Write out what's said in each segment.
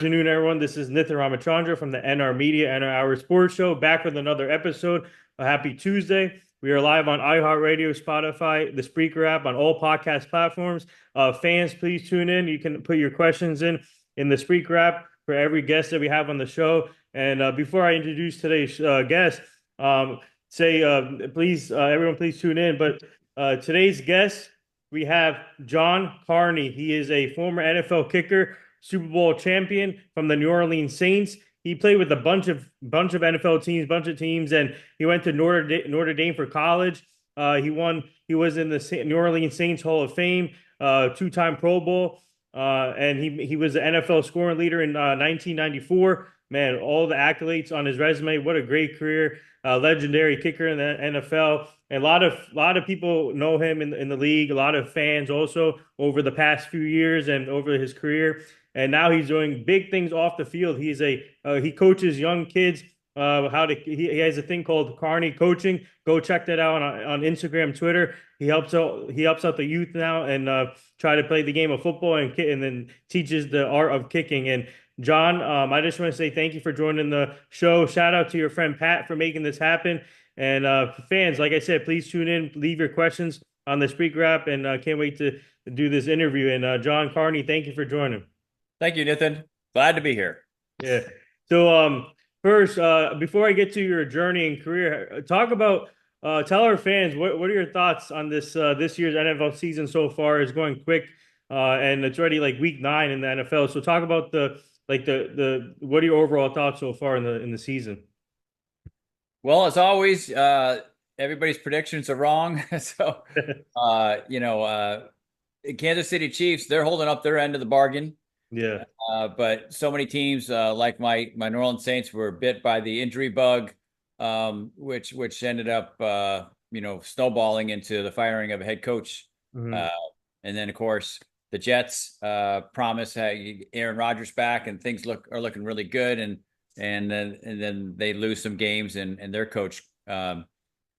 Afternoon, everyone. This is Nithin Ramachandra from the NR Media NR Hour Sports Show, back with another episode. A happy Tuesday. We are live on iHeartRadio, Spotify, the Spreaker app, on all podcast platforms. Fans, please tune in. You can put your questions in the Spreaker app for every guest that we have on the show. And before I introduce today's guest, please, everyone, please tune in. But today's guest, we have John Carney. He is a former NFL kicker, Super Bowl champion from the New Orleans Saints. He played with a bunch of NFL teams, bunch of teams, and he went to Notre Dame for college. He was in the New Orleans Saints Hall of Fame, two-time Pro Bowl, and he was the NFL scoring leader in 1994. Man, all the accolades on his resume. What a great career! Legendary kicker in the NFL. And a lot of people know him in the league. A lot of fans also over the past few years and over his career. And now he's doing big things off the field. He coaches young kids. He has a thing called Carney Coaching. Go check that out on Instagram, Twitter. He helps out the youth now and try to play the game of football and then teaches the art of kicking. And John, I just want to say thank you for joining the show. Shout out to your friend Pat for making this happen. And fans, like I said, please tune in, leave your questions on the Spreaker app, and can't wait to do this interview. And John Carney, thank you for joining. Thank you, Nathan. Glad to be here. Yeah. So first, before I get to your journey and career, tell our fans what are your thoughts on this year's NFL season so far? Is going quick, and it's already like week 9 in the NFL. So talk about the what are your overall thoughts so far in the season? Well, as always, everybody's predictions are wrong. So, Kansas City Chiefs, they're holding up their end of the bargain. Yeah. But so many teams, like my New Orleans Saints, were bit by the injury bug, which ended up, snowballing into the firing of a head coach. Hmm. Uh, and then, of course, the Jets promise Aaron Rodgers back, and things are looking really good. And then they lose some games, and their coach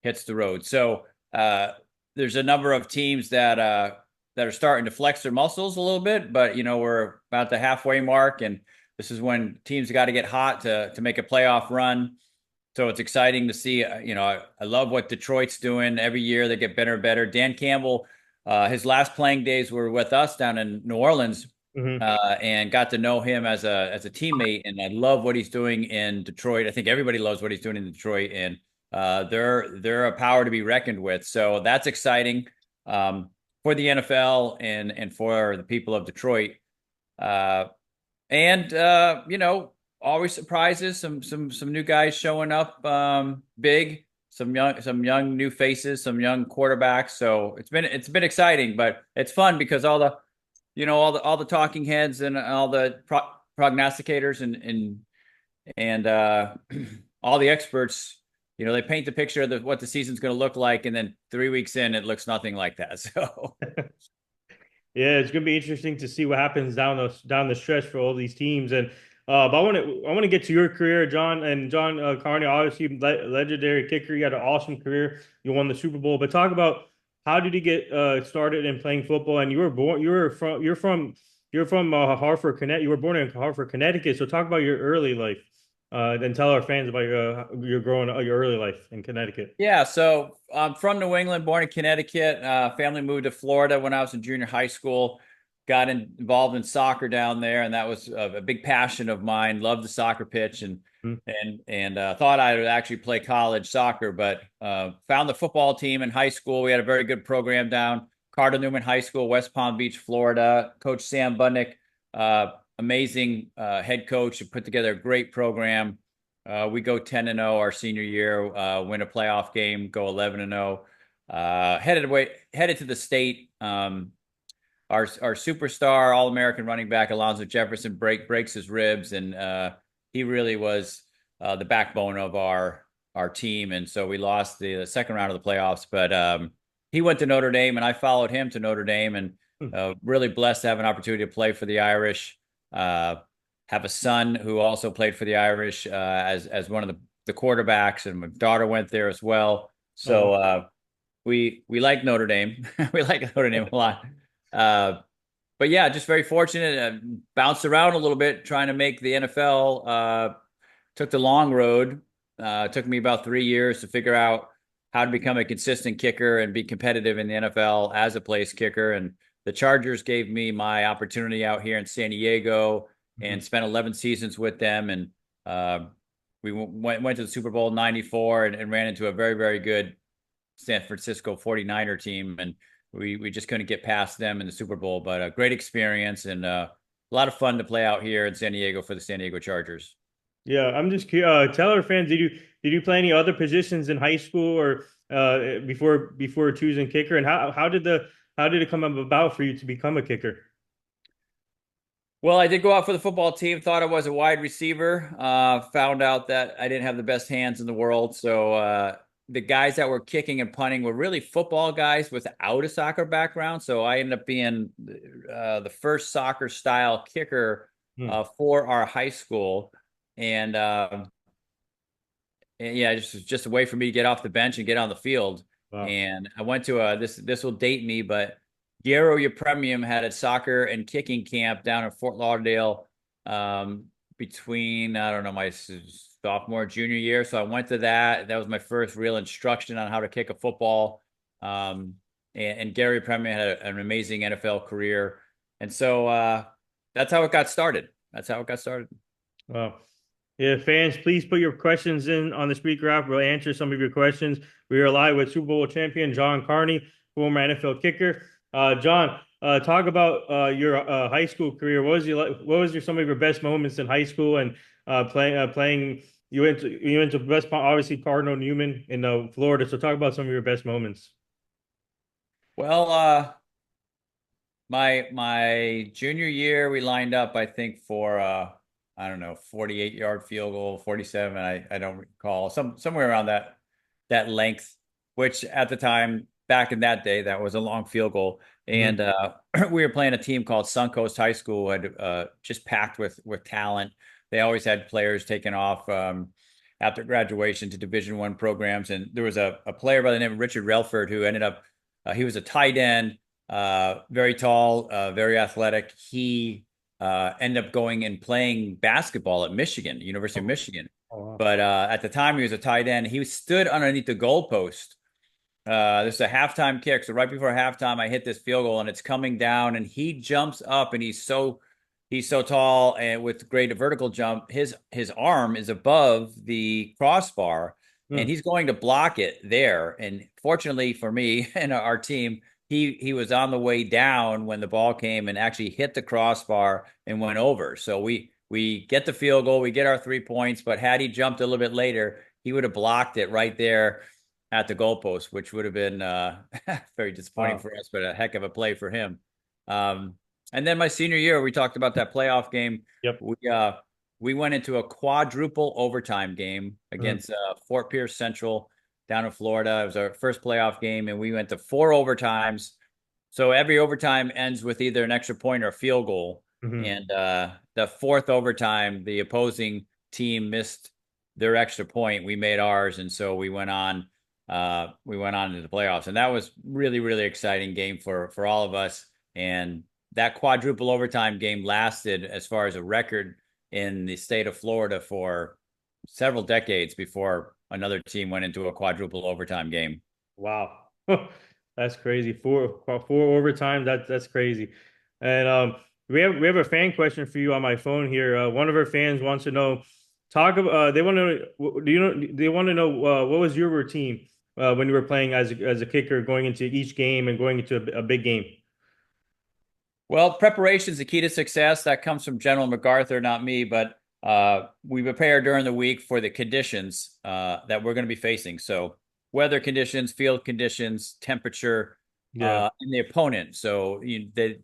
hits the road. So there's a number of teams that are starting to flex their muscles a little bit, but we're about the halfway mark, and this is when teams got to get hot to make a playoff run. So it's exciting to see. I love what Detroit's doing. Every year they get better and better. Dan Campbell, his last playing days were with us down in New Orleans, Hmm. and got to know him as a teammate. And I love what he's doing in Detroit. I think everybody loves what he's doing in Detroit, and they're a power to be reckoned with. So that's exciting. For the NFL and for the people of Detroit. And always surprises, some new guys showing up big, some young new faces, some young quarterbacks. So it's been exciting, but it's fun because all the talking heads and all the prognosticators and all the experts, they paint the picture of what the season's going to look like, and then 3 weeks in, it looks nothing like that. So, Yeah, it's gonna be interesting to see what happens down the stretch for all these teams. And but I want to get to your career, John. And John Carney, obviously legendary kicker. You had an awesome career. You won the Super Bowl. But talk about how did you get started in playing football? And you were born. You're from Hartford, Connecticut. You were born in Hartford, Connecticut. So talk about your early life. And tell our fans about your early life in Connecticut. yeah. So I'm from New England, born in Connecticut. Family moved to Florida when I was in junior high school. Got involved in soccer down there, and that was a big passion of mine. Loved the soccer pitch, and Hmm. thought I would actually play college soccer, but found the football team in high school. We had a very good program down Carter Newman High School, West Palm Beach, Florida. Coach Sam Budnick, amazing head coach, who put together a great program. We go 10-0 our senior year, win a playoff game, go 11-0. Headed to the state. Our superstar All American running back Alonzo Jefferson breaks his ribs, and he really was the backbone of our team. And so we lost the second round of the playoffs. But he went to Notre Dame, and I followed him to Notre Dame, and really blessed to have an opportunity to play for the Irish. Have a son who also played for the Irish as one of the quarterbacks, and my daughter went there as well. Oh, So we like Notre Dame. We like Notre Dame a lot. Uh, but yeah, just very fortunate. Bounced around a little bit trying to make the NFL. Took the long road. Took me about 3 years to figure out how to become a consistent kicker and be competitive in the NFL as a place kicker. And the Chargers gave me my opportunity out here in San Diego and Mhm. spent 11 seasons with them. And uh, we went to the Super Bowl '94 and ran into a very, very good San Francisco 49er team. And we just couldn't get past them in the Super Bowl. But a great experience and a lot of fun to play out here in San Diego for the San Diego Chargers. Yeah, I'm just curious. Tell our fans, did you play any other positions in high school or before choosing kicker? And how did it come about for you to become a kicker? Well, I did go out for the football team, thought I was a wide receiver. Found out that I didn't have the best hands in the world. So the guys that were kicking and punting were really football guys without a soccer background. So I ended up being the first soccer style kicker Hmm. for our high school. And yeah, just a way for me to get off the bench and get on the field. Wow. And I went to this will date me, but Garo Premium had a soccer and kicking camp down in Fort Lauderdale between I don't know my sophomore junior year. So I went to that. That was my first real instruction on how to kick a football. And Gary Premium had an amazing NFL career, and so that's how it got started. That's how it got started. Wow. Yeah, fans, please put your questions in on the speaker app. We'll answer some of your questions. We are live with Super Bowl champion John Carney, former NFL kicker. John, talk about your high school career. What was some of your best moments in high school and playing? You went to West Palm, obviously Cardinal Newman in Florida. So talk about some of your best moments. Well, my junior year, we lined up, I think, for I don't know, 48-yard field goal, 47. I don't recall. Somewhere around that length, which at the time, back in that day, that was a long field goal. And Hmm. we were playing a team called Suncoast High School, had just packed with talent. They always had players taking off after graduation to Division I programs. And there was a player by the name of Richard Relford who ended up he was a tight end, very tall, very athletic. He ended up going and playing basketball at Michigan, University of Oh, Michigan. oh, wow. But at the time, he was a tight end. He stood underneath the goalpost. This is a halftime kick. So right before halftime, I hit this field goal and it's coming down, and he jumps up, and he's so tall and with great vertical jump. His arm is above the crossbar, and Hmm. he's going to block it there. And fortunately for me and our team, he was on the way down when the ball came and actually hit the crossbar and went over. So we get the field goal, we get our 3 points, but had he jumped a little bit later, he would have blocked it right there at the goalpost, which would have been very disappointing Wow. for us, but a heck of a play for him. Um, and then my senior year, we talked about that playoff game. Yep. We went into a quadruple overtime game Hmm. against Fort Pierce Central down in Florida. It was our first playoff game, and we went to 4 overtimes. So every overtime ends with either an extra point or a field goal. Hmm. And the fourth overtime, the opposing team missed their extra point. We made ours, and so we went on into the playoffs, and that was really, really exciting game for all of us. And that quadruple overtime game lasted as far as a record in the state of Florida for several decades before another team went into a quadruple overtime game. Wow. That's crazy. Four overtime. That's crazy. And we have a fan question for you on my phone here. One of our fans wants to know talk about they want to know do you know they want to know what was your routine when you were playing as a kicker going into each game and going into a big game. Well, preparation is the key to success. That comes from General MacArthur, not me, but we prepare during the week for the conditions that we're going to be facing. So, weather conditions, field conditions, temperature, Yeah. and the opponent. So,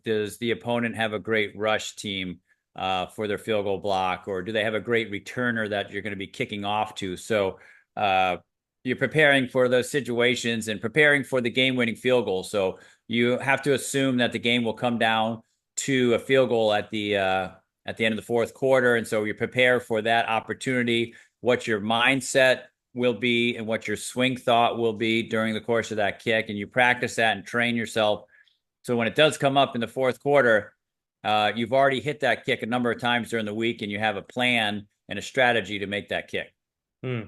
does the opponent have a great rush team for their field goal block, or do they have a great returner that you're going to be kicking off to? So, uh, you're preparing for those situations and preparing for the game-winning field goal. So, you have to assume that the game will come down to a field goal at the end of the fourth quarter, and so you prepare for that opportunity. What your mindset will be and what your swing thought will be during the course of that kick, and you practice that and train yourself. So when it does come up in the fourth quarter, you've already hit that kick a number of times during the week, and you have a plan and a strategy to make that kick. Hmm.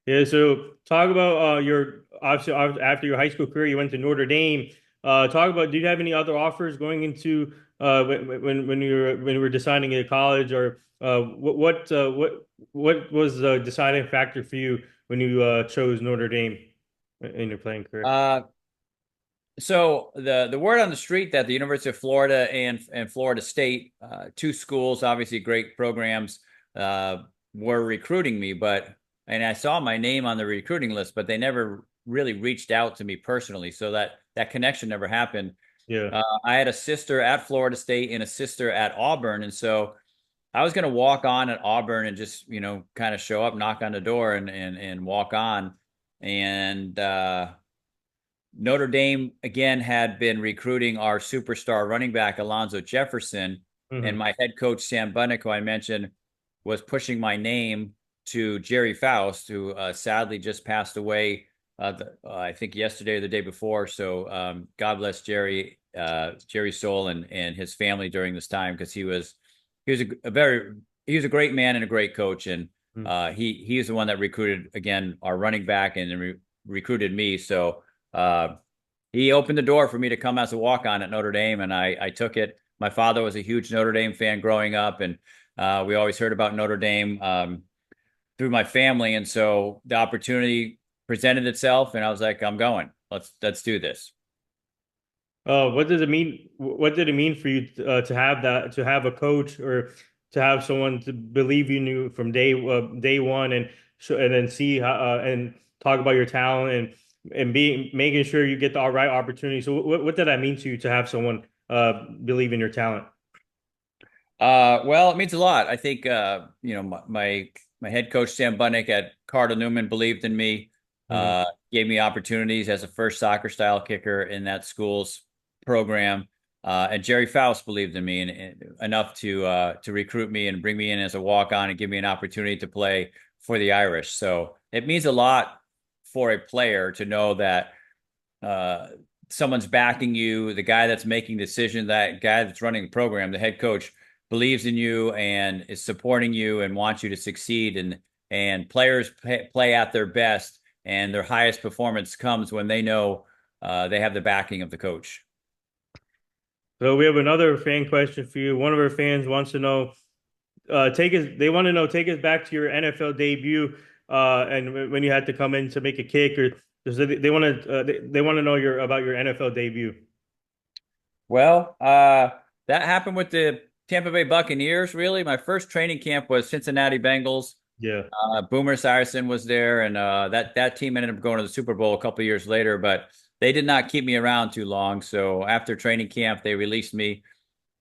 Yeah, so talk about your obviously after your high school career, you went to Notre Dame. Talk about, did you have any other offers going into when you were deciding a college, or what was the deciding factor for you when you chose Notre Dame in your playing career? So the word on the street that the University of Florida and Florida State, two schools, obviously great programs, were recruiting me, and I saw my name on the recruiting list, but they never really reached out to me personally, so that connection never happened. Yeah. I had a sister at Florida State and a sister at Auburn, and so I was going to walk on at Auburn and just kind of show up, knock on the door, and walk on, and Notre Dame again had been recruiting our superstar running back Alonzo Jefferson, and Hmm. my head coach Sam Bunnick, who I mentioned, was pushing my name to Jerry Faust, who sadly just passed away. I think yesterday or the day before. So God bless Jerry's soul and his family during this time, because he was a great man and a great coach, and he's the one that recruited again our running back and recruited me. So he opened the door for me to come as a walk on at Notre Dame, and I took it. My father was a huge Notre Dame fan growing up, and we always heard about Notre Dame through my family, and so the opportunity presented itself, and I was like, I'm going. Let's do this. What does it mean? What did it mean for you to have that, to have a coach, or to have someone to believe in you from day one, and and then see how and talk about your talent, and being making sure you get the all right opportunity. So what did that mean to you to have someone believe in your talent? Well, it means a lot. I think my head coach Sam Bunnick at Cardinal Newman believed in me, Hmm. gave me opportunities as a first soccer style kicker in that school's program, and Jerry Faust believed in me and enough to recruit me and bring me in as a walk on and give me an opportunity to play for the Irish. So it means a lot for a player to know that uh, someone's backing you, the guy that's making decisions, that guy that's running the program, the head coach believes in you and is supporting you and wants you to succeed. And players play at their best, and their highest performance comes when they know they have the backing of the coach. So we have another fan question for you. One of our fans wants to know, they want to know, take us back to your NFL debut, and when you had to come in to make a kick, or so they want to they want to know about your NFL debut. Well, that happened with the Tampa Bay Buccaneers. Really, my first training camp was Cincinnati Bengals. Yeah. Boomer Sierson was there, and that team ended up going to the Super Bowl a couple years later. But they did not keep me around too long. So after training camp, they released me.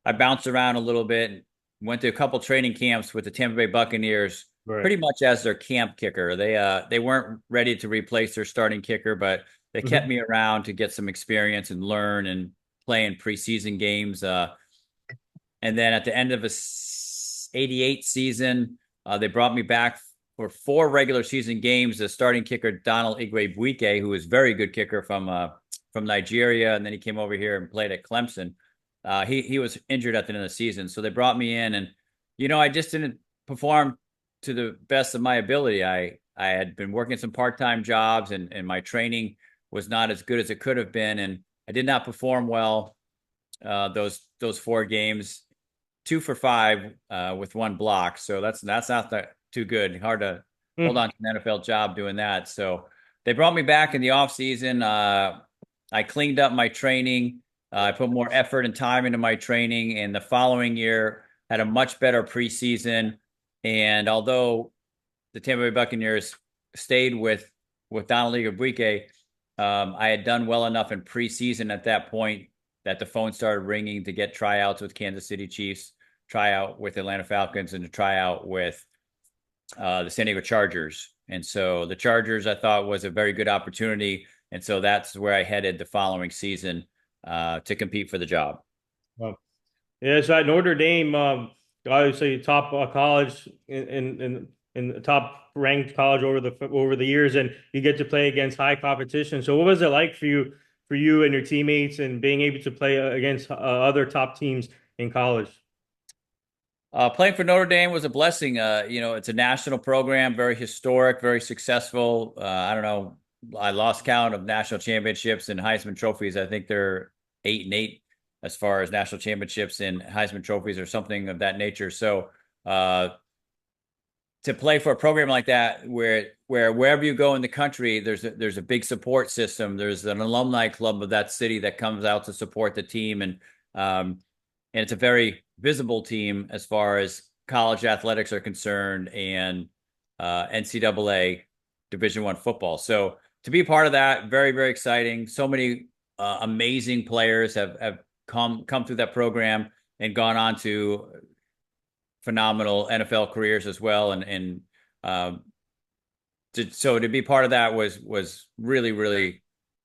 I bounced around a little bit, went to a couple training camps with the Tampa Bay Buccaneers, Right. pretty much as their camp kicker. They weren't ready to replace their starting kicker, but they kept Hmm. me around to get some experience and learn and play in preseason games. And then at the end of a '88 season, they brought me back for 4 regular season games. The starting kicker, Donald Igwe, who was a very good kicker from Nigeria, and then he came over here and played at Clemson. He was injured at the end of the season, so they brought me in, and I just didn't perform to the best of my ability. I had been working some part-time jobs, and my training was not as good as it could have been, and I did not perform well those 4 games. 2 for 5 with 1 block. So that's not too good. Hard to hold on to an NFL job doing that. So they brought me back in the off season. I cleaned up my training. I put more effort and time into my training, and the following year had a much better preseason. And although the Tampa Bay Buccaneers stayed with Donald Igwe, I had done well enough in preseason at that point that the phone started ringing to get tryouts with Kansas City Chiefs, try out with Atlanta Falcons, and to try out with the San Diego Chargers. And so the Chargers I thought was a very good opportunity. And so that's where I headed the following season to compete for the job. Well, yeah, so at Notre Dame, obviously top college in the top ranked college over the years, and you get to play against high competition. So what was it like for you for you and your teammates and being able to play against other top teams in college? Playing for Notre Dame was a blessing. It's a national program, very historic, very successful. I don't know. I lost count of national championships and Heisman trophies. I think they're 8-8 as far as national championships and Heisman trophies or something of that nature. So to play for a program like that, where wherever you go in the country, there's a big support system. There's an alumni club of that city that comes out to support the team, and it's a very visible team as far as college athletics are concerned and NCAA Division I football. So to be part of that, very, very exciting. So many amazing players have come through that program and gone on to phenomenal NFL careers as well. So to be part of that was really, really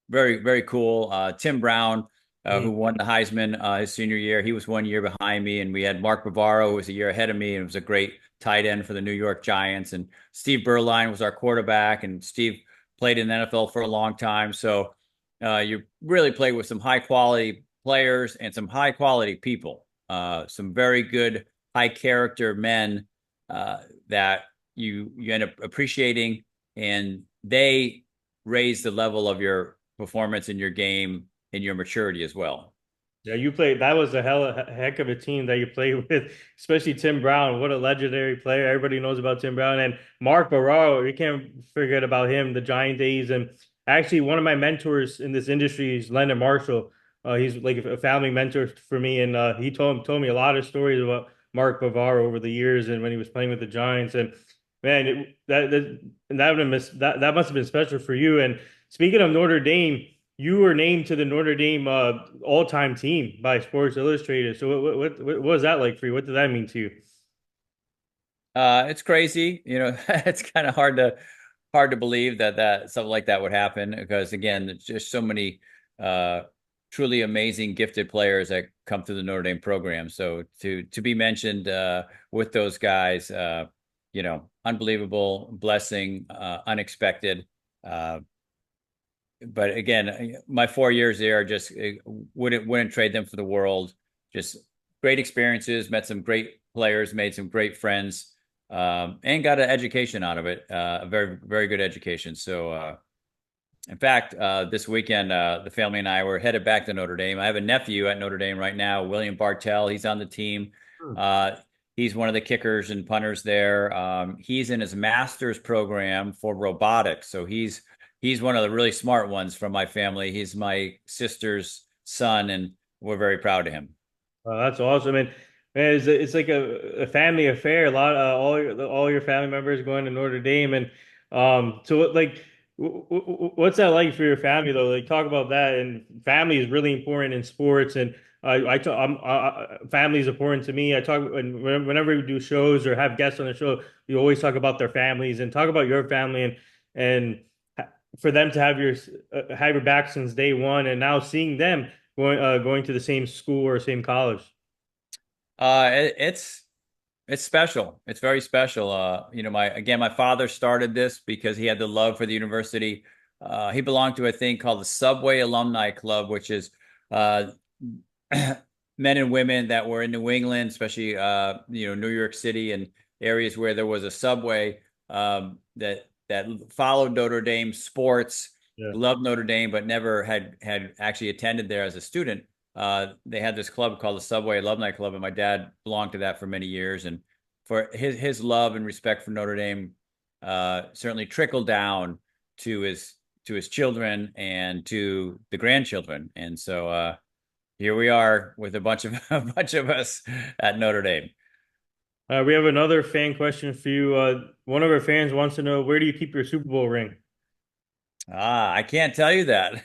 very, very cool. Tim Brown, who won the Heisman his senior year. He was 1 year behind me, and we had Mark Bavaro, who was a year ahead of me, and was a great tight end for the New York Giants. And Steve Berline was our quarterback, and Steve played in the NFL for a long time. So you really played with some high quality players and some high quality people, some very good high character men that you end up appreciating, and they raise the level of your performance in your game and your maturity as well. Yeah, you played. That was a heck of a team that you played with, especially Tim Brown. What a legendary player! Everybody knows about Tim Brown and Mark Bararo. You can't forget about him, the Giant days. And actually, one of my mentors in this industry is Leonard Marshall. He's like a family mentor for me, and he told me a lot of stories about Mark Bavaro over the years and when he was playing with the Giants. And man, that must have been special for you. And speaking of Notre Dame, you were named to the Notre Dame all-time team by Sports Illustrated. So what was that like for you? What did that mean to you? It's crazy, it's kind of hard to believe that something like that would happen because again, there's just so many truly amazing, gifted players that come through the Notre Dame program. So to be mentioned with those guys, unbelievable, blessing, unexpected. But again, my 4 years there just wouldn't trade them for the world. Just great experiences, met some great players, made some great friends, and got an education out of it. A very, very good education. So, in fact, this weekend, the family and I were headed back to Notre Dame. I have a nephew at Notre Dame right now, William Bartell. He's on the team. He's one of the kickers and punters there. He's in his master's program for robotics. So he's one of the really smart ones from my family. He's my sister's son, and we're very proud of him. That's awesome, and man, it's like a family affair. A lot, all your family members going to Notre Dame, and so like, what's that like for your family though? Like, talk about that. And family is really important in sports, and family is important to me. I talk whenever we do shows or have guests on the show, you always talk about their families and talk about your family and for them to have your back since day one, and now seeing them going to the same school or same college. It's special. It's very special. My father started this because he had the love for the university. He belonged to a thing called the Subway Alumni Club, which is men and women that were in New England, especially New York City and areas where there was a subway that followed Notre Dame sports, Yeah. loved Notre Dame, but never had actually attended there as a student. They had this club called the Subway Alumni Club, and my dad belonged to that for many years. And for his love and respect for Notre Dame certainly trickled down to his children and to the grandchildren. And so here we are with a bunch of us at Notre Dame. We have another fan question for you. One of our fans wants to know, where do you keep your Super Bowl ring? I can't tell you that.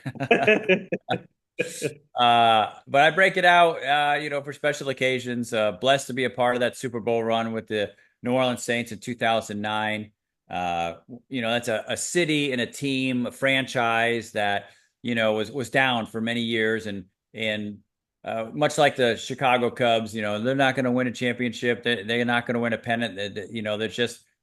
But I break it out, for special occasions. Blessed to be a part of that Super Bowl run with the New Orleans Saints in 2009. That's a city and a team, a franchise that was down for many years, and much like the Chicago Cubs, they're not going to win a championship. They're not going to win a pennant. They're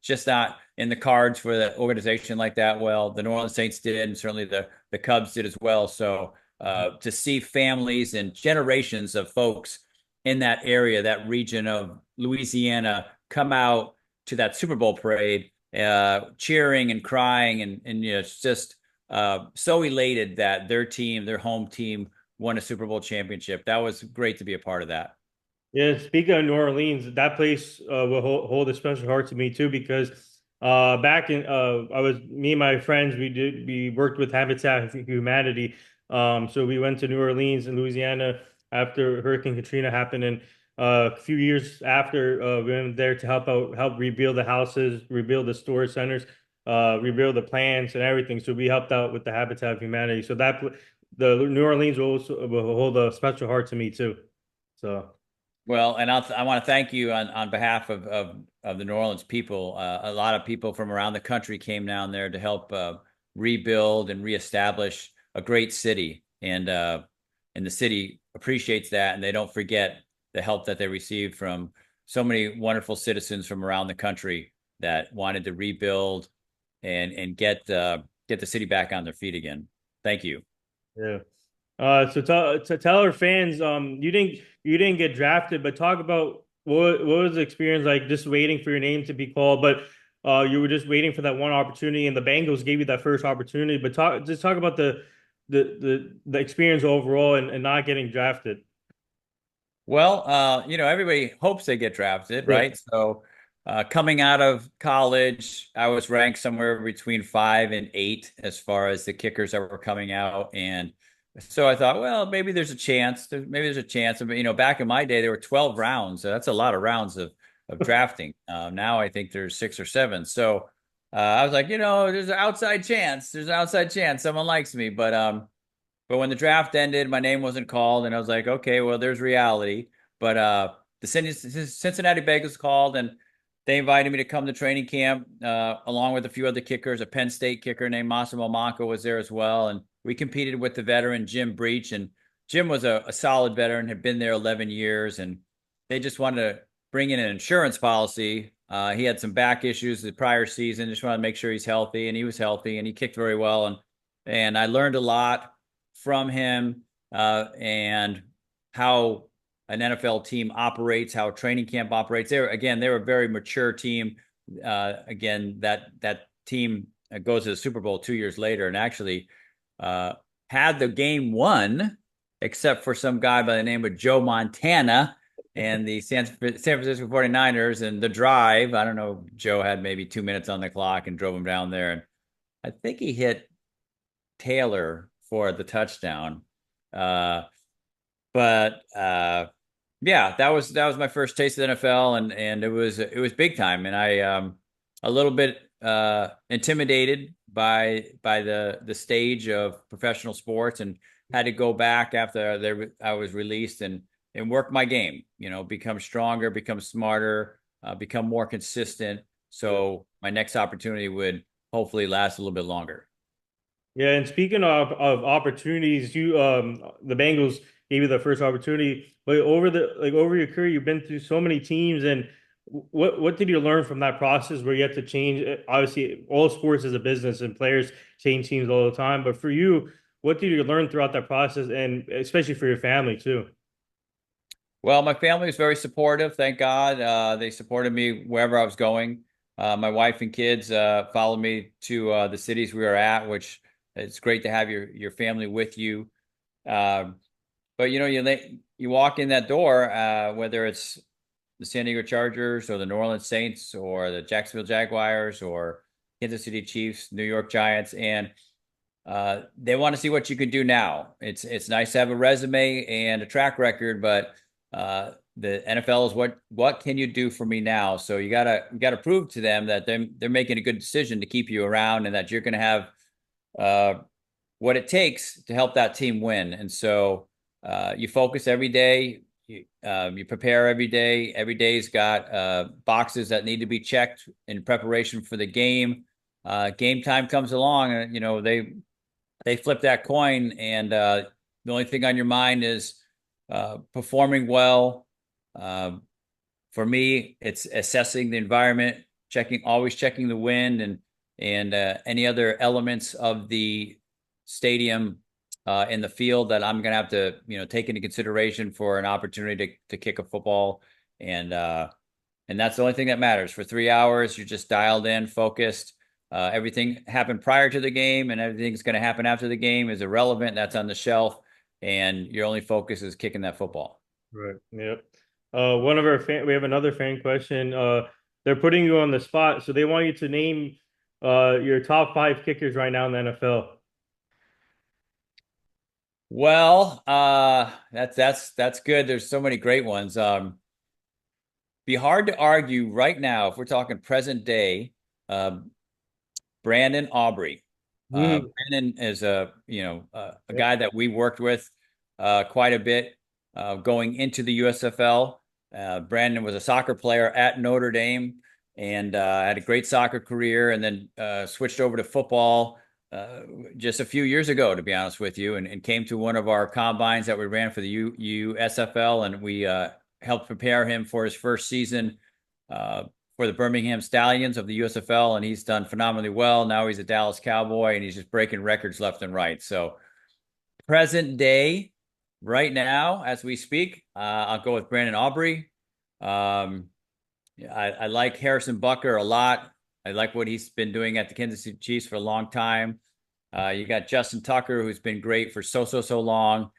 just not in the cards for the organization like that. Well, the New Orleans Saints did, and certainly the Cubs did as well. So to see families and generations of folks in that area, that region of Louisiana, come out to that Super Bowl parade, cheering and crying, and it's just so elated that their team, their home team, won a Super Bowl championship. That was great to be a part of that. Yeah, speaking of New Orleans, that place will hold a special heart to me too because back in I was me and my friends we worked with Habitat for Humanity. So we went to New Orleans and Louisiana after Hurricane Katrina happened, and a few years after we went there to help rebuild the houses, rebuild the storage centers, rebuild the plants and everything. So we helped out with the Habitat for Humanity. So the New Orleans will hold a special heart to me too. So. Well, and I want to thank you on behalf of the New Orleans people. A lot of people from around the country came down there to help rebuild and reestablish a great city, and the city appreciates that, and they don't forget the help that they received from so many wonderful citizens from around the country that wanted to rebuild and get the city back on their feet again. Thank you. Yeah. So tell our fans, you didn't get drafted, but talk about what was the experience like just waiting for your name to be called, but you were just waiting for that one opportunity, and the Bengals gave you that first opportunity. But talk about the experience overall and not getting drafted. Well, everybody hopes they get drafted, Yeah. right? So, coming out of college, I was ranked somewhere between 5 and 8 as far as the kickers that were coming out, and so I thought, well, maybe there's a chance. Maybe there's a chance. But back in my day, there were 12 rounds. So that's a lot of rounds of drafting. Now I think there's 6 or 7. So I was like, there's an outside chance. There's an outside chance someone likes me, but when the draft ended, my name wasn't called, and I was like, okay, well, there's reality. But the Cincinnati Bengals called, and they invited me to come to training camp, along with a few other kickers. A Penn State kicker named Massimo Manco was there as well, and we competed with the veteran Jim Breach. And Jim was a solid veteran, had been there 11 years, and they just wanted to bring in an insurance policy. He had some back issues the prior season, just wanted to make sure he's healthy, and he was healthy, and he kicked very well, and I learned a lot from him, and how an NFL team operates, how a training camp operates. They're a very mature team. Again, that team goes to the Super Bowl 2 years later, and actually had the game won, except for some guy by the name of Joe Montana and the San Francisco 49ers and the drive. I don't know. Joe had maybe 2 minutes on the clock and drove him down there, and I think he hit Taylor for the touchdown. But yeah, that was my first taste of the NFL, and it was big time, and I a little bit intimidated by the stage of professional sports, and had to go back after I was released and work my game. Become stronger, become smarter, become more consistent. So my next opportunity would hopefully last a little bit longer. Yeah, and speaking of opportunities, the Bengals gave you the first opportunity, but over your career, you've been through so many teams, and what did you learn from that process where you had to change? Obviously, all sports is a business, and players change teams all the time. But for you, what did you learn throughout that process, and especially for your family too? Well, my family was very supportive, thank God. They supported me wherever I was going. My wife and kids followed me to the cities we were at, which it's great to have your family with you. Uh, but you walk in that door, whether it's the San Diego Chargers or the New Orleans Saints or the Jacksonville Jaguars or Kansas City Chiefs, New York Giants, and they want to see what you can do now. It's nice to have a resume and a track record, but the NFL is what can you do for me now? So you gotta prove to them that they're making a good decision to keep you around, and that you're going to have what it takes to help that team win. And so you focus every day. You prepare every day. Every day's got boxes that need to be checked in preparation for the game. Game time comes along, and they flip that coin, and the only thing on your mind is performing well. For me, it's assessing the environment, always checking the wind and any other elements of the stadium in the field that I'm going to have to, take into consideration for an opportunity to kick a football. And, uh, and that's the only thing that matters. For 3 hours, you're just dialed in, focused. Everything happened prior to the game and everything's going to happen after the game is irrelevant. That's on the shelf. And your only focus is kicking that football. Right. Yep. One of our we have another fan question. They're putting you on the spot, so they want you to name your top five kickers right now in the NFL. Well, that's good. There's so many great ones. Be hard to argue right now if we're talking present day. Uh, Brandon Aubrey. Mhm. Brandon is a Yep. guy that we worked with quite a bit going into the USFL. Brandon was a soccer player at Notre Dame and had a great soccer career, and then switched over to football just a few years ago, to be honest with you, and came to one of our combines that we ran for the USFL, and we helped prepare him for his first season. For the Birmingham Stallions of the USFL, and he's done phenomenally well. Now he's a Dallas Cowboy, and he's just breaking records left and right. So present day, right now, as we speak, I'll go with Brandon Aubrey. Um, I like Harrison Bucker a lot. I like what he's been doing at the Kansas City Chiefs for a long time. You got Justin Tucker, who's been great for so long.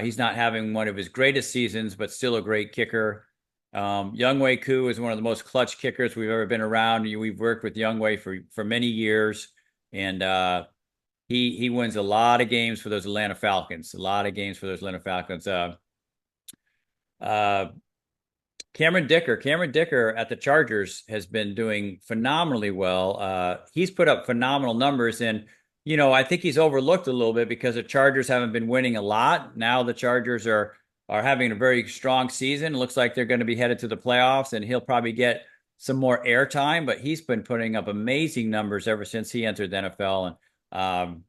He's not having one of his greatest seasons, but still a great kicker. Youngwei Koo is one of the most clutch kickers we've ever been around. We've worked with Youngwei for many years, and he wins a lot of games for those Atlanta Falcons. A lot of games for those Atlanta Falcons. Uh, Cameron Dicker. Cameron Dicker at the Chargers has been doing phenomenally well. He's put up phenomenal numbers, and I think he's overlooked a little bit because the Chargers haven't been winning a lot. Now the Chargers are having a very strong season. It looks like they're going to be headed to the playoffs, and he'll probably get some more airtime. But he's been putting up amazing numbers ever since he entered the NFL, and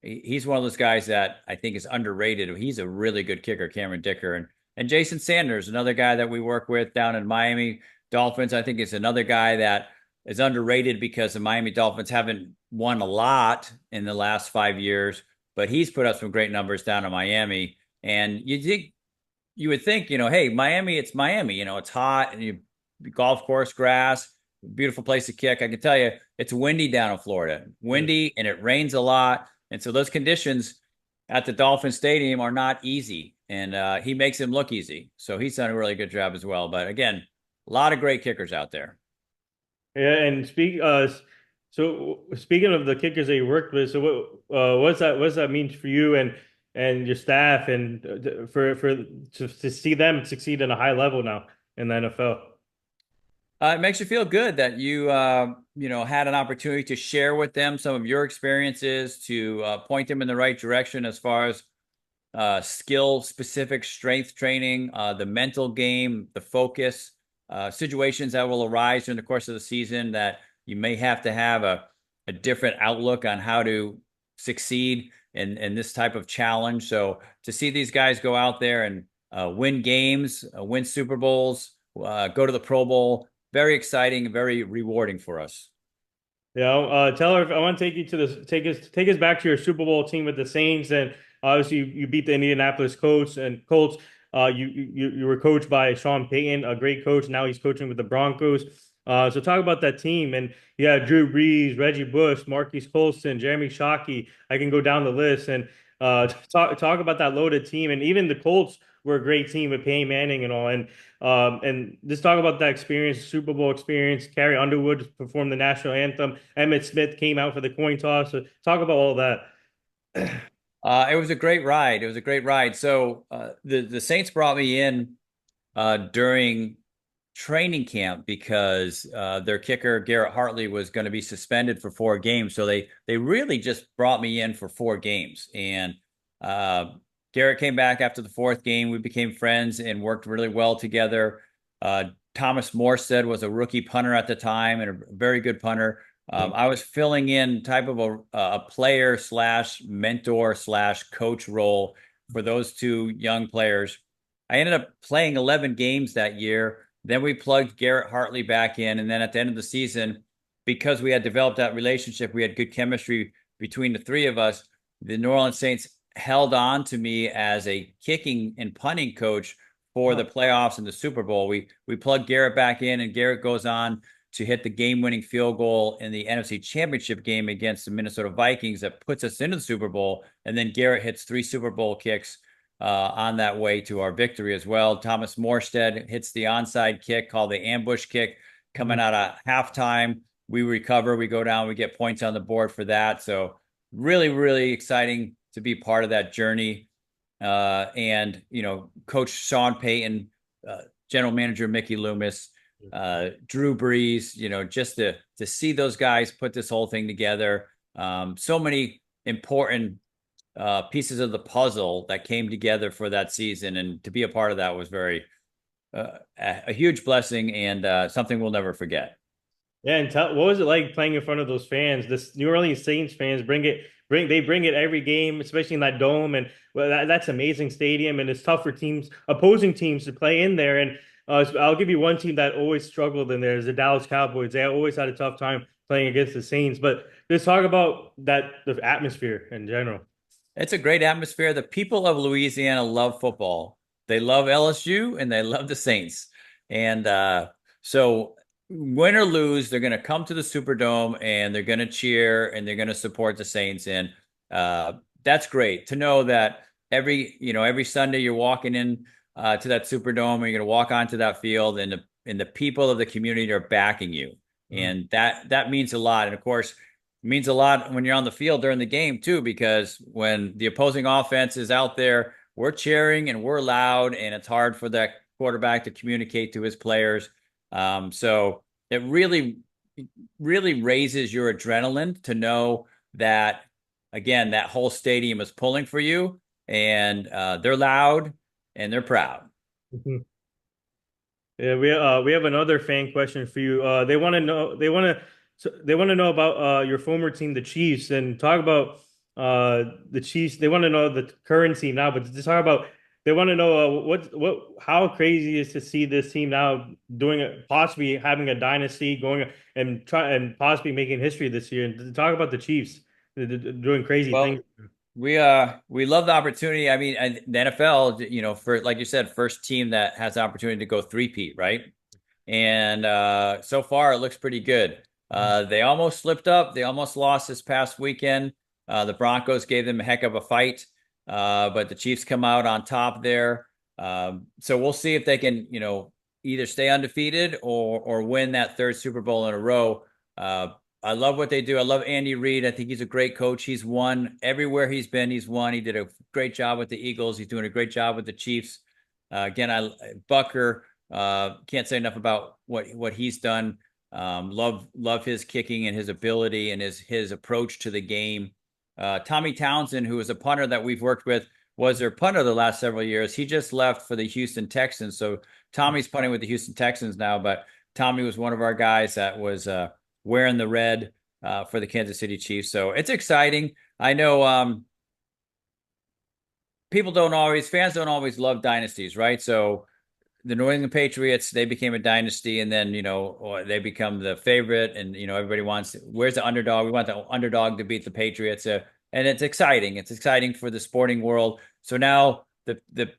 he's one of those guys that I think is underrated. He's a really good kicker, Cameron Dicker, and Jason Sanders, another guy that we work with down in Miami Dolphins. I think is another guy that is underrated because the Miami Dolphins haven't won a lot in the last 5 years, but he's put up some great numbers down in Miami. And you would think, hey, Miami, it's Miami. It's hot and golf course grass, beautiful place to kick. I can tell you, it's windy down in Florida, windy, and it rains a lot. And so those conditions at the Dolphin Stadium are not easy, and he makes them look easy. So he's done a really good job as well. But again, a lot of great kickers out there. Yeah, and so speaking of the kickers that you worked with, so what does that mean for you and your staff and for to see them succeed in a high level now in the NFL? It makes you feel good that you had an opportunity to share with them some of your experiences, to point them in the right direction as far as skill specific strength training, the mental game, the focus, situations that will arise during the course of the season that you may have to have a different outlook on how to succeed in this type of challenge. So to see these guys go out there and win games, win Super Bowls, go to the Pro Bowl, very exciting, very rewarding for us. Yeah, tell her I want to take you to this. Take us back to your Super Bowl team with the Saints, and obviously you beat the Indianapolis Colts and Colts. You were coached by Sean Payton, a great coach. Now he's coaching with the Broncos. So talk about that team, and yeah, Drew Brees, Reggie Bush, Marquise Colston, Jeremy Shockey. I can go down the list and talk about that loaded team, and even the Colts were a great team with Peyton Manning and all. And just talk about that experience, Super Bowl experience. Carrie Underwood performed the national anthem. Emmett Smith came out for the coin toss. So talk about all that. It was a great ride. It was a great ride. So the Saints brought me in during training camp because their kicker Garrett Hartley was going to be suspended for 4 games. So they really just brought me in for 4 games. And uh, Garrett came back after the 4th game. We became friends and worked really well together. Thomas Morstead was a rookie punter at the time and a very good punter. I was filling in type of a player slash mentor slash coach role for those 2 young players. I ended up playing 11 games that year. Then we plugged Garrett Hartley back in. And then at the end of the season, because we had developed that relationship, we had good chemistry between the 3 of us. The New Orleans Saints held on to me as a kicking and punting coach for the Oh, playoffs and the Super Bowl. We plug Garrett back in, and Garrett goes on to hit the game-winning field goal in the NFC Championship game against the Minnesota Vikings that puts us into the Super Bowl. And then Garrett hits 3 Super Bowl kicks on that way to our victory as well. Thomas Morstead hits the onside kick called the ambush kick coming mhm. out of halftime. We recover, we go down, we get points on the board for that. So really, really exciting to be part of that journey. And, Coach Sean Payton, General Manager Mickey Loomis, Drew Brees, just to see those guys put this whole thing together. So many important pieces of the puzzle that came together for that season. And to be a part of that was a huge blessing and something we'll never forget. Yeah, and what was it like playing in front of those fans? This New Orleans Saints fans bring it every game, especially in that dome, and well, that's amazing stadium, and it's tough for opposing teams to play in there. And I'll give you one team that always struggled in there is the Dallas Cowboys. They always had a tough time playing against the Saints. But let's talk about the atmosphere in general. It's a great atmosphere. The people of Louisiana love football. They love LSU and they love the Saints. And so, win or lose, they're going to come to the Superdome and they're going to cheer and they're going to support the Saints. And uh, that's great to know that every Sunday you're walking in to that Superdome, and you're going to walk onto that field, and the people of the community are backing you, Mhm. and that means a lot. And of course, means a lot when you're on the field during the game too, because when the opposing offense is out there, we're cheering and we're loud, and it's hard for that quarterback to communicate to his players. So it really, really raises your adrenaline to know that, again, that whole stadium is pulling for you, and they're loud and they're proud. Mhm. Yeah, we have another fan question for you. They want to know about your former team, the Chiefs, and talk about the Chiefs. They want to know the current team now, but just talk about they want to know what how crazy is to see this team now doing it, possibly having a dynasty going and try and possibly making history this year. And to talk about the Chiefs doing crazy things. Well, we love the opportunity. I mean, the NFL, for like you said, first team that has the opportunity to go three-peat, right? And so far it looks pretty good. They almost slipped up. They almost lost this past weekend. The Broncos gave them a heck of a fight, but the Chiefs come out on top there. So we'll see if they can, either stay undefeated or win that third Super Bowl in a row. Uh, I love what they do. I love Andy Reid. I think he's a great coach. He's won everywhere he's been. He's won. He did a great job with the Eagles. He's doing a great job with the Chiefs. Again, Bucker. Can't say enough about what he's done. Love his kicking and his ability and his approach to the game. Tommy Townsend, who is a punter that we've worked with, was their punter the last several years. He just left for the Houston Texans, so Tommy's punting with the Houston Texans now. But Tommy was one of our guys that was wearing the red for the Kansas City Chiefs. So it's exciting. I know fans don't always love dynasties, right? So the New England Patriots, they became a dynasty, and then they become the favorite, and everybody wants, where's the underdog? We want the underdog to beat the Patriots, and it's exciting. It's exciting for the sporting world. So now the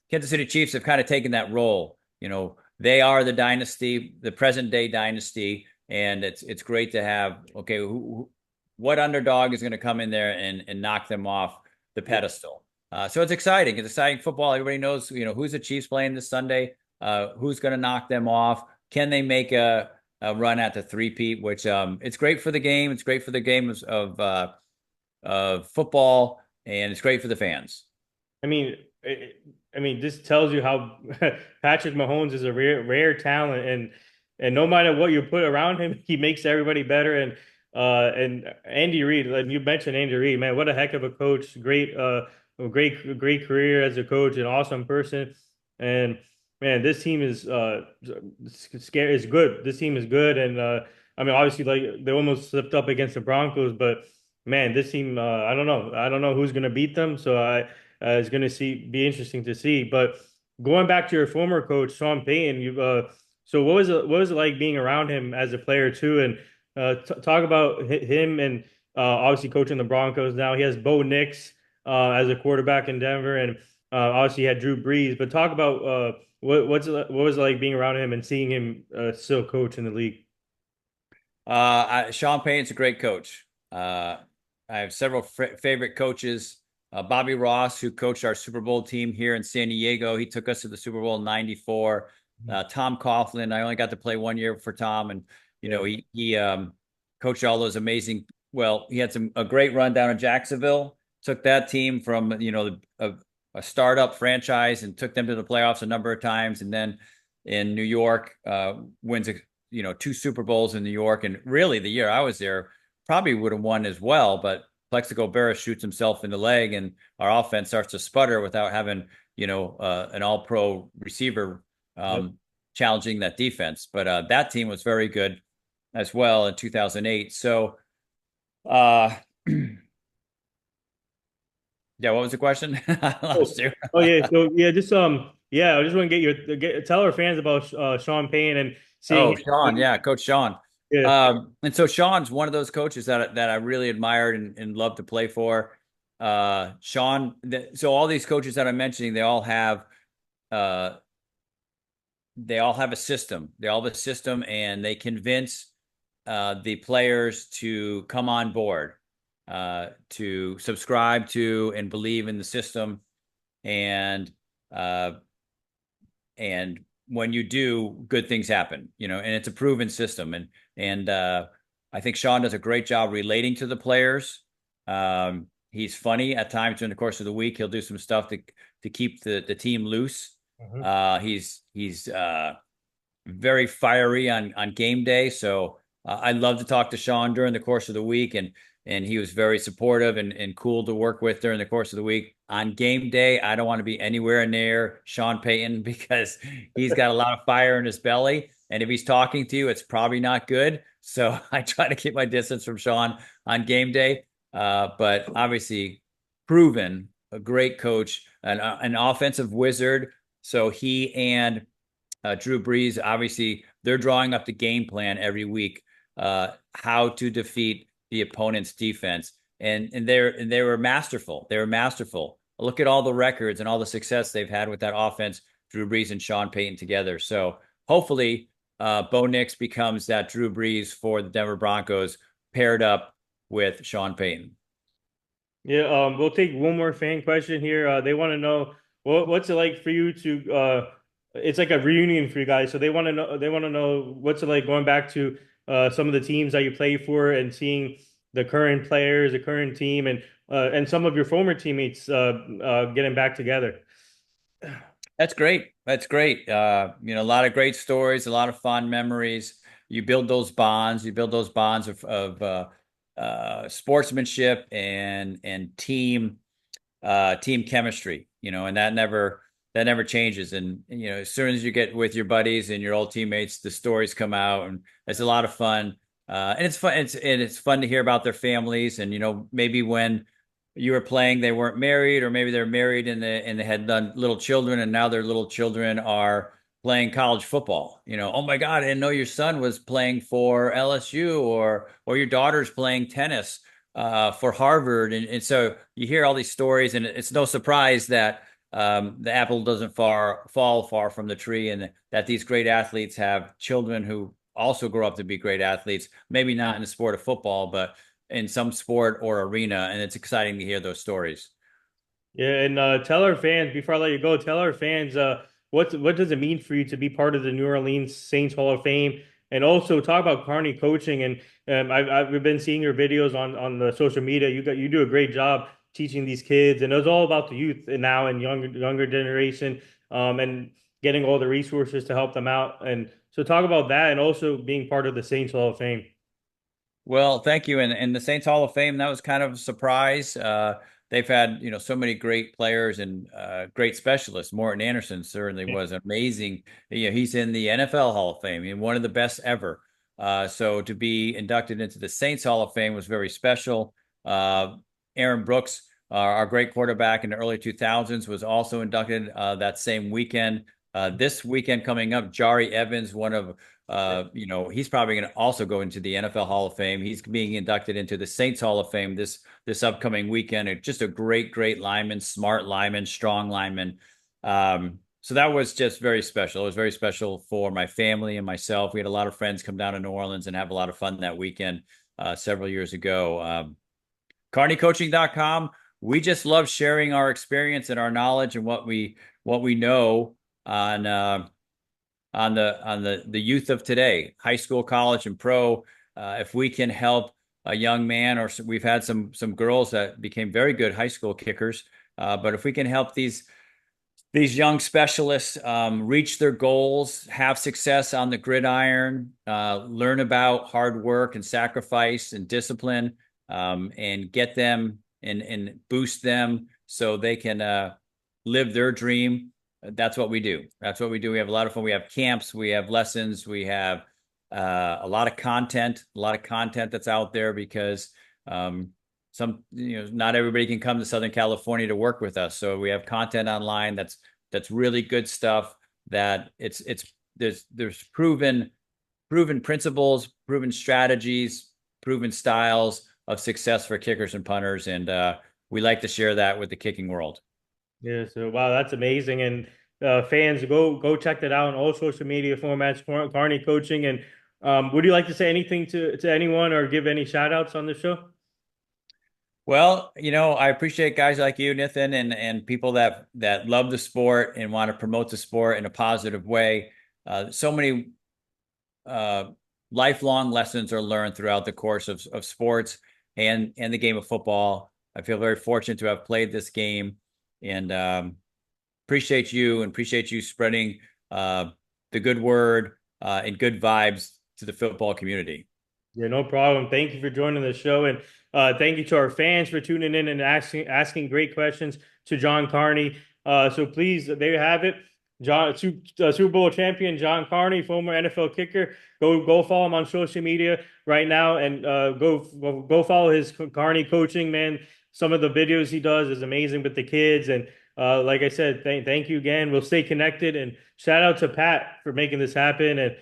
Kansas City Chiefs have kind of taken that role. They are the dynasty, the present day dynasty, and it's great to have. Okay, what underdog is going to come in there and knock them off the pedestal? So it's exciting. It's exciting football. Everybody knows, who's the Chiefs playing this Sunday, who's going to knock them off. Can they make a run at the three-peat? Which it's great for the game. It's great for the game of football, and it's great for the fans. I mean, this tells you how Patrick Mahomes is a rare talent, and no matter what you put around him, he makes everybody better. And Andy Reid, like you mentioned, Andy Reid, man, what a heck of a coach! Great career as a coach, an awesome person, and man, this team is scary. Is good. This team is good, and I mean, obviously, like they almost slipped up against the Broncos, but man, this team, I don't know who's going to beat them. So it's going to be interesting to see. But going back to your former coach, Sean Payton, so what was it like being around him as a player too? And talk about him and obviously coaching the Broncos now. He has Bo Nix as a quarterback in Denver, and obviously he had Drew Brees. But talk about what was it like being around him and seeing him still coach in the league. Sean Payton's a great coach. I have several favorite coaches. Bobby Ross, who coached our Super Bowl team here in San Diego, he took us to the Super Bowl in '94. Tom Coughlin, I only got to play 1 year for Tom, and Yeah. he coached all those amazing. Well, he had a great run down in Jacksonville. Took that team from a startup franchise and took them to the playoffs a number of times, and then in New York wins two Super Bowls in New York, and really the year I was there probably would have won as well, but Plexico Barris shoots himself in the leg, and our offense starts to sputter without having an All-Pro receiver Yep. challenging that defense. But that team was very good as well in 2008. So, uh, yeah, what was the question? I Oh, lost you. oh yeah. So yeah, just yeah, I just want to tell our fans about Sean Payne and seeing Oh, Sean, yeah, Coach Sean. yeah. And so Sean's one of those coaches that I really admired and loved to play for. Sean, so all these coaches that I'm mentioning, uh, they all have a system. They all have a system, and they convince the players to come on board, to subscribe to and believe in the system, and uh, and when you do, good things happen, and it's a proven system. And I think Sean does a great job relating to the players. He's funny at times during the course of the week. He'll do some stuff to keep the team loose. Mhm. He's very fiery on game day. So I love to talk to Sean during the course of the week, and he was very supportive and cool to work with during the course of the week. On game day, I don't want to be anywhere near Sean Payton because he's got a lot of fire in his belly, and if he's talking to you, it's probably not good. So I try to keep my distance from Sean on game day. But obviously, proven a great coach, an offensive wizard. So he and Drew Brees, obviously, they're drawing up the game plan every week, how to defeat the opponent's defense, and they were masterful. They were masterful. Look at all the records and all the success they've had with that offense, Drew Brees and Sean Payton together. So hopefully, Bo Nix becomes that Drew Brees for the Denver Broncos, paired up with Sean Payton. Yeah, we'll take one more fan question here. They want to know what's it like for you to it's like a reunion for you guys. So they want to know what's it like going back to some of the teams that you play for and seeing the current players, the current team and some of your former teammates getting back together. That's great. That's great. A lot of great stories, a lot of fond memories. You build those bonds. You build those bonds of sportsmanship and team chemistry. And that never changes. And as soon as you get with your buddies and your old teammates, the stories come out, and it's a lot of fun. And it's fun. It's fun to hear about their families, and maybe when you were playing, they weren't married, or maybe they're married and they had done little children, and now their little children are playing college football. Oh my God, I didn't know your son was playing for LSU, or your daughter's playing tennis for Harvard, and so you hear all these stories, and it's no surprise that the apple doesn't fall far from the tree, and that these great athletes have children who also grow up to be great athletes. Maybe not in the sport of football, but in some sport or arena, and it's exciting to hear those stories. Yeah, and tell our fans before I let you go. Tell our fans what does it mean for you to be part of the New Orleans Saints Hall of Fame, and also talk about Carney coaching. And I've been seeing your videos on the social media. You do a great job teaching these kids, and it's all about the youth and now and younger generation, and getting all the resources to help them out. And so talk about that, and also being part of the Saints Hall of Fame. Well, thank you. And the Saints Hall of Fame, that was kind of a surprise. They've had, so many great players and great specialists. Morton Anderson certainly was amazing. He's in the NFL Hall of Fame and one of the best ever. So to be inducted into the Saints Hall of Fame was very special. Aaron Brooks, our great quarterback in the early 2000s, was also inducted that same weekend. This weekend coming up, Jari Evans, one of He's probably going to also go into the NFL Hall of Fame. He's being inducted into the Saints Hall of Fame this upcoming weekend. Just a great lineman, smart lineman, strong lineman. So that was just very special. It was very special for my family and myself. We had a lot of friends come down to New Orleans and have a lot of fun that weekend several years ago. CarneyCoaching.com. We just love sharing our experience and our knowledge and what we know on the youth of today, high school, college, and pro. If we can help a young man, or we've had some girls that became very good high school kickers, but if we can help these young specialists reach their goals, have success on the gridiron, learn about hard work and sacrifice and discipline, and get them and boost them so they can live their dream. That's what we do. That's what we do. We have a lot of fun. We have camps, we have lessons, we have a lot of content that's out there because not everybody can come to Southern California to work with us. So we have content online that's really good stuff. That there's proven principles, proven strategies, proven styles of success for kickers and punters, and we like to share that with the kicking world. Yeah, so wow, that's amazing. And fans, go check that out on all social media formats, Carney Coaching. And would you like to say anything to anyone or give any shout outs on the show? Well, I appreciate guys like you, Nathan, and people that love the sport and want to promote the sport in a positive way. So many uh, lifelong lessons are learned throughout the course of sports and the game of football. I feel very fortunate to have played this game, and appreciate you and appreciate you spreading the good word and good vibes to the football community. Yeah, no problem. Thank you for joining the show, and thank you to our fans for tuning in and asking great questions to John Carney. So please, there you have it. Super Bowl champion John Carney, former NFL kicker. Go follow him on social media right now, and go follow his Carney coaching. Man, some of the videos he does is amazing with the kids, and like I said, thank you again. We'll stay connected, and shout out to Pat for making this happen, and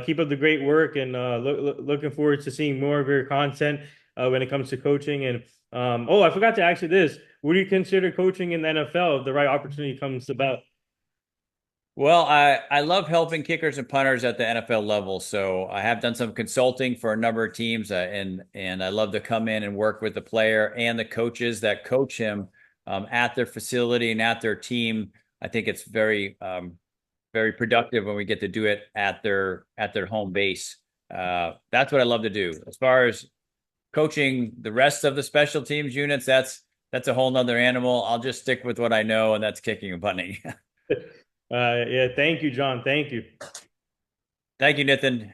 keep up the great work, and looking forward to seeing more of your content when it comes to coaching. And oh, I forgot to ask you this: would you consider coaching in the NFL if the right opportunity comes about? Well, I love helping kickers and punters at the NFL level. So I have done some consulting for a number of teams, and I love to come in and work with the player and the coaches that coach him at their facility and at their team. I think it's very productive when we get to do it at their home base. That's what I love to do. As far as coaching the rest of the special teams units, that's a whole nother animal. I'll just stick with what I know, and that's kicking and punting. Yeah, thank you, John. Thank you. Thank you, Nathan.